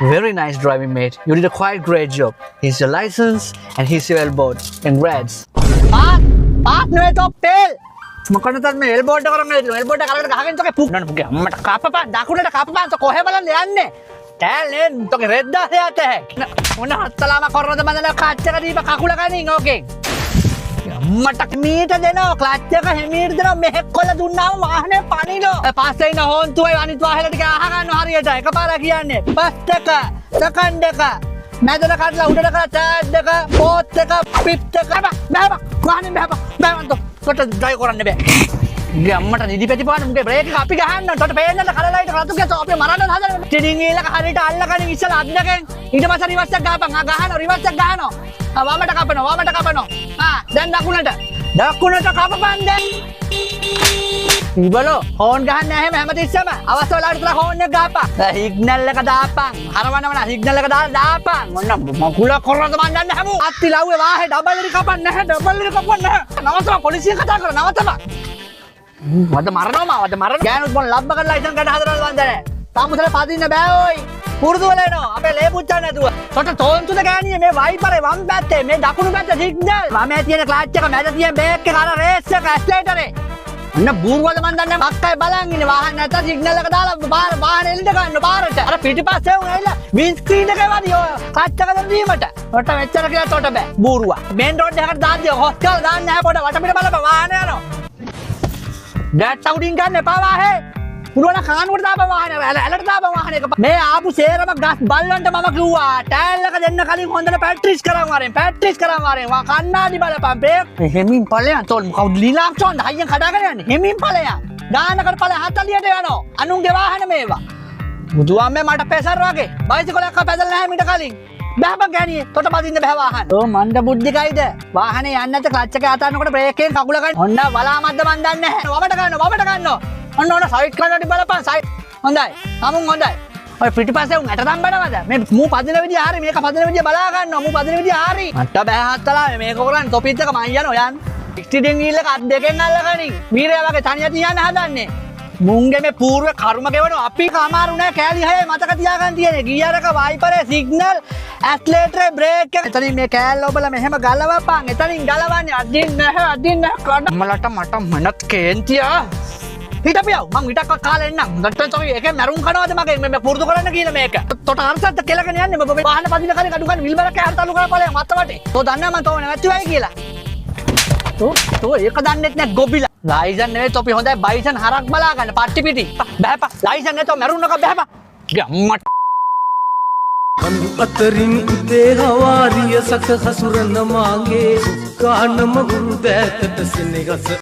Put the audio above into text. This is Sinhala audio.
Very nice driving, mate. You did a quite great job. Here's your license and here's your elbow. Congrats. Park නෙවෙයි තොප්පෙල්. මොකටද මේ එල්බෝඩ් එක කරන්නේ? එල්බෝඩ් එක කරලා ගහගෙන තෝගේ පුක් නන්න පුගේ අම්මට කපපන් දකුණට කපපන් තෝ කොහෙ බලන්න යන්නේ? ටෑලෙන් තෝගේ රෙද්දා හයට. මොන හත්තලාම කරනද බඳන කච්ච එක දීප කකුල කනින් ඕකේ. අම්මට මීට දෙනවා ක්ලච් එක හිමීට දෙනවා මෙහෙක් කොල්ල දුන්නාම වාහනේ පණිනෝ. පස්සේ ඉන්න හොන්තුයි අනිත් වාහලට ටික අහ ගන්න හරියට එකපාරක් කියන්නේ. පස් එක සෙකන්ඩ් එක මැදට කඩලා උඩට කරලා තෑඩ් එක පෝත් එක පිප් එක බෑබා වාහනේ බෑබා තොට ඩ්‍රයිව් කරන්න බෑ. ඉතින් අම්මට නිදි පැති පාන මුගේ බ්‍රේක් එක අපි ගහන්න තොට පේන්නට කලලයිට රතු ගැස අපි මරන්න හදන ටිනින් ඊලක හරියට අල්ලගෙන ඉස්සලා අත් දෙකෙන් ඊට පස්සේ රිවර්ස් එක ගහපන් ගහනවා රිවර්ස් එක ගහනවා වමට කපනවා දැන් දකුණට කපපන් දැන් ඉබලෝ හෝන් ගහන්න නැහැ හැමතිස්සම අවස්ථ වෙලාවට විතර හෝන් එක ගහපන් සිග්නල් එක දාපන් හරවනවන සිග්නල් එක දාපන් මොන්න මකුල කරනද මන් දන්නේ හැමෝ අත්ති ලව්වේ වාහේ ඩබල් එක කපන්න නැහැ ඩබල් එක කපන්න නැහැ නවත්තම පොලිසියෙන් කතා කර නවත්තම වද මරනවා වද මරන ගෑනුත් මොන ලබ්බ කරලා ඉතින් ගඩ හදනවද මන් දන්නේ තාමුසල පදින්න බෑ ඔයි පුරුදු වෙලා එනවා අපේ ලේ පුච්චා නැතුව තොට තෝන්තුද ගෑණියේ මේ වයිපරේ වම් පැත්තේ මේ දකුණු පැත්තේ සිග්නල් වමේ තියෙන ක්ලච් එක මැද තියෙන බ්‍රේක් එක අර රේස් එක ඇක්සලරේටරේ අන්න බූරුවද මන් දන්නේ මක්කයි බලන් ඉන්නේ වාහන නැත්නම් සිග්නල් එක දාලා වාහන එල්ලට ගන්න පාරට අර පිටිපස්සේ උන් ඇවිල්ලා වින් ස්ක්‍රීන් එකේ වදී ඔය ක්ලච් එක දීමට ඔට මෙච්චර කියලා තොට බෑ බූරුවා මේන් රෝඩ් එකකට දාන්න හොස්කල් දාන්න නැහැ පොඩ වටපිට බලපන් වාහන යනවා ඩැට් අවුටින් ගන්න එපා වාහේ පුරවන කානුවට දාපන් වාහනේ ඇලට දාපන් වාහනේ එක මේ ආපු සේරම ගස් බල්ලන්ට මම කිව්වා ටයර් එක දෙන්න කලින් හොඳට පැට්‍රිස් කරන් වරෙන් වා කන්නාඩි බලපන් බ්‍රේක් හෙමින් ඵලයන් තෝල් කවුද ලීලාක්ෂෝන් හයියෙන් කඩාගෙන යන්නේ හෙමින් ඵලයන් ගානකට ඵල 40ට යනවා අනුන්ගේ වාහන මේවා බුදුආම්මේ මට පෙසර් වගේ බයිසිකලයක් පැදලා නැහැ මීට කලින් බෑපන් ගෑණියේ තොට පදින්න බෑ වාහන ඕ මණ්ඩ බුද්ධිකයිද වාහනේ යන්නේ නැත්නම් ක්ලච් එක අතනකොට බ්‍රේක් එකෙන් කකුල ගන්න ඔන්න වලාමද්ද මන් දන්නේ නැහැ වමට ගන්නවා ඔන්න සයිඩ් කරන්නට බලපන් සයිඩ් හොඳයි අමුන් හොඳයි ඔය පිටිපස්සේ උන් ඇට දම්බනවද මේ මූ පදින විදිය හරි මේක පදින විදිය බලා ගන්නවා මූ පදින විදිය හරි මට බෑ හත්තලා මේක කරන්නේ තොපිත් එක මං යනවා යන්න එක්සිඩන්ට් වීල් එක අත් දෙකෙන් අල්ලගනින් මීරයා වගේ තනියට යන්න හදන්නේ මුංගේ මේ పూర్ව කර්ම ගෙවනවා අපි කමාරු නෑ කෑලි 6 මතක තියාගන්න තියෙන්නේ ගියර් එක වයිපරේ සිග්නල් ඇක්සලරේටරේ බ්‍රේක් එක එතනින් මේ කෑල්ල ඔබලා මෙහෙම ගලවපන් එතනින් ගලවන්නේ අදින් නැහැ කඩ මලට මට මනත් කේන්තියා හිටපියව මං විතක් කාලේ එන්නම් නැත්නම් තෝගේ එකේ මරුන් කනවාද මගේ මේ පුරුදු කරන්න කියන මේක තොට අරසත් කෙලගෙන යන්නේ මම වාහන පදින කලින් අඩු ගන්න විල්බරක හරතලු කරලා ඵලයන් මත්ත වටේ තෝ දන්නා මං තෝ නැතිවයි කියලා තෝ ඒක දන්නෙත් නැත් ගොබිලා ලයිසන් නෙවෙයි තොපි හොඳයි බයිසන් හරක් බලා ගන්න පට්ටි පිටි බෑපා ලයිසන් නැතෝ මරුන්නක බෑපා ගම්මට අනු අතරින් උදේ හවාරිය සක හසුරන මාගේ කානම ගුරු දැතට සෙනෙහස